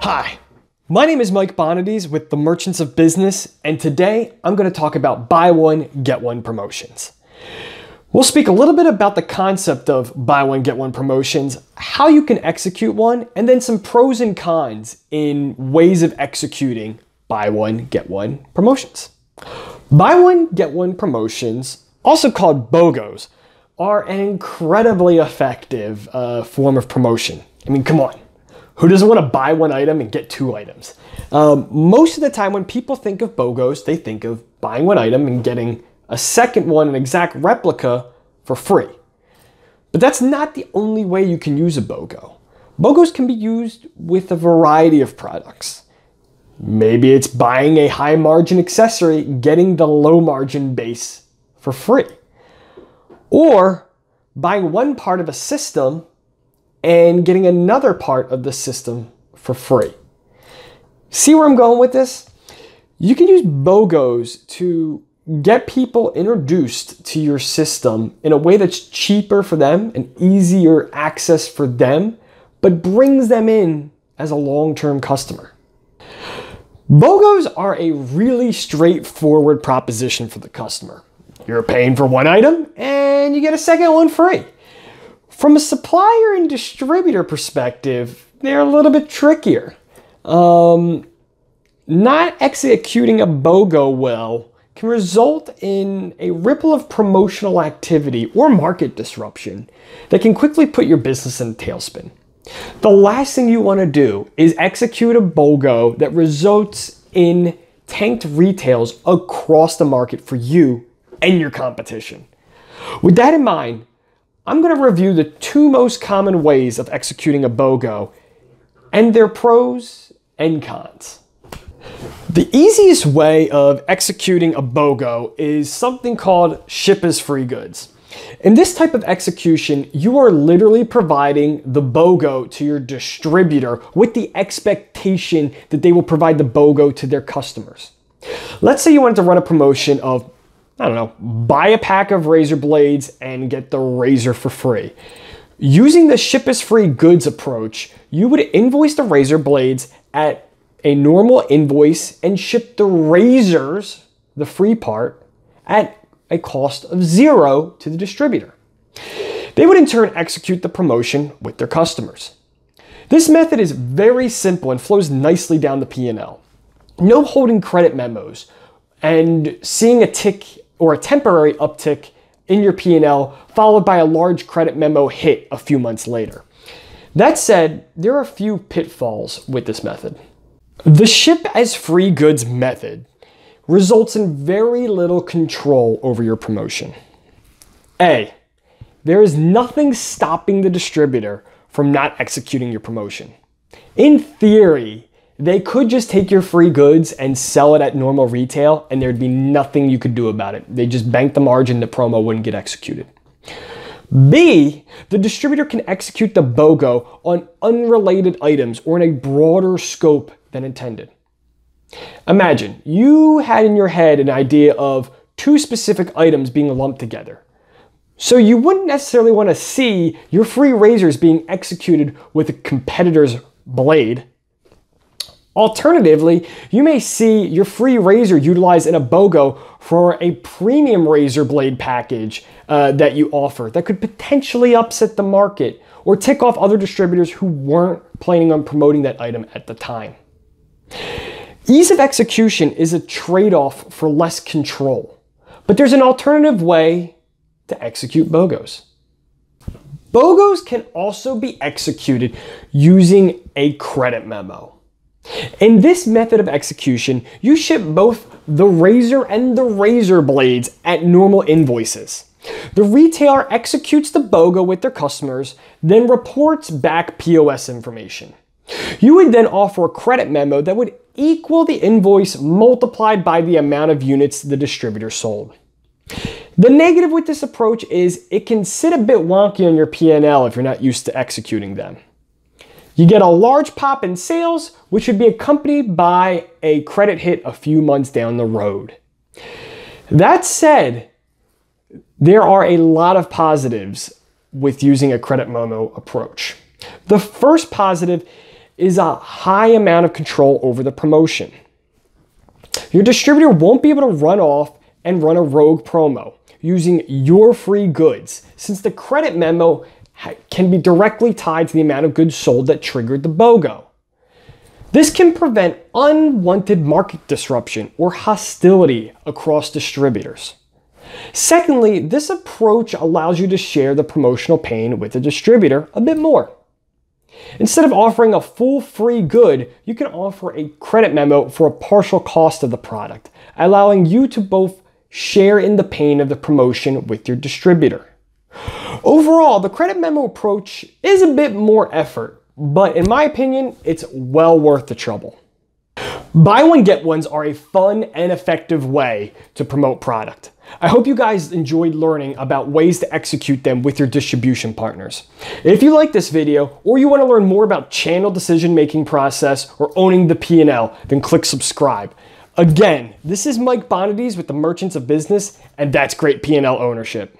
Hi, my name is Mike Bonadies with the Merchants of Business, and today I'm going to talk about buy one, get one promotions. We'll speak a little bit about the concept of buy one, get one promotions, how you can execute one, and then some pros and cons in ways of executing buy one, get one promotions. Buy one, get one promotions, also called BOGOs, are an incredibly effective form of promotion. I mean, come on. Who doesn't want to buy one item and get two items? Most of the time when people think of BOGOs, they think of buying one item and getting a second one, an exact replica, for free. But that's not the only way you can use a BOGO. BOGOs can be used with a variety of products. Maybe it's buying a high margin accessory, getting the low margin base for free. Or buying one part of a system and getting another part of the system for free. See where I'm going with this? You can use BOGOs to get people introduced to your system in a way that's cheaper for them and easier access for them, but brings them in as a long-term customer. BOGOs are a really straightforward proposition for the customer. You're paying for one item and you get a second one free. From a supplier and distributor perspective, they're a little bit trickier. Not executing a BOGO well can result in a ripple of promotional activity or market disruption that can quickly put your business in a tailspin. The last thing you want to do is execute a BOGO that results in tanked retails across the market for you and your competition. With that in mind, I'm going to review the two most common ways of executing a BOGO and their pros and cons. The easiest way of executing a BOGO is something called ship as free goods. In this type of execution, you are literally providing the BOGO to your distributor with the expectation that they will provide the BOGO to their customers. Let's say you wanted to run a promotion of, buy a pack of razor blades and get the razor for free. Using the ship as free goods approach, you would invoice the razor blades at a normal invoice and ship the razors, the free part, at a cost of $0 to the distributor. They would in turn execute the promotion with their customers. This method is very simple and flows nicely down the P&L. No holding credit memos and seeing a tick or a temporary uptick in your P&L followed by a large credit memo hit a few months later. That said, there are a few pitfalls with this method. The ship as free goods method results in very little control over your promotion. A, there is nothing stopping the distributor from not executing your promotion. In theory, they could just take your free goods and sell it at normal retail and there'd be nothing you could do about it. They just bank the margin, the promo wouldn't get executed. B, the distributor can execute the BOGO on unrelated items or in a broader scope than intended. Imagine you had in your head an idea of two specific items being lumped together. So you wouldn't necessarily want to see your free razors being executed with a competitor's blade. Alternatively, you may see your free razor utilized in a BOGO for a premium razor blade package that you offer that could potentially upset the market or tick off other distributors who weren't planning on promoting that item at the time. Ease of execution is a trade-off for less control, but there's an alternative way to execute BOGOs. BOGOs can also be executed using a credit memo. In this method of execution, you ship both the razor and the razor blades at normal invoices. The retailer executes the BOGO with their customers, then reports back POS information. You would then offer a credit memo that would equal the invoice multiplied by the amount of units the distributor sold. The negative with this approach is it can sit a bit wonky on your P&L if you're not used to executing them. You get a large pop in sales, which would be accompanied by a credit hit a few months down the road. That said, there are a lot of positives with using a credit memo approach. The first positive is a high amount of control over the promotion. Your distributor won't be able to run off and run a rogue promo using your free goods, since the credit memo can be directly tied to the amount of goods sold that triggered the BOGO. This can prevent unwanted market disruption or hostility across distributors. Secondly, this approach allows you to share the promotional pain with the distributor a bit more. Instead of offering a full free good, you can offer a credit memo for a partial cost of the product, allowing you to both share in the pain of the promotion with your distributor. Overall, the credit memo approach is a bit more effort, but in my opinion, it's well worth the trouble. Buy one, get ones are a fun and effective way to promote product. I hope you guys enjoyed learning about ways to execute them with your distribution partners. If you like this video, or you want to learn more about channel decision-making process or owning the P&L, then click subscribe. Again, this is Mike Bonadies with the Merchants of Business, and that's great P&L ownership.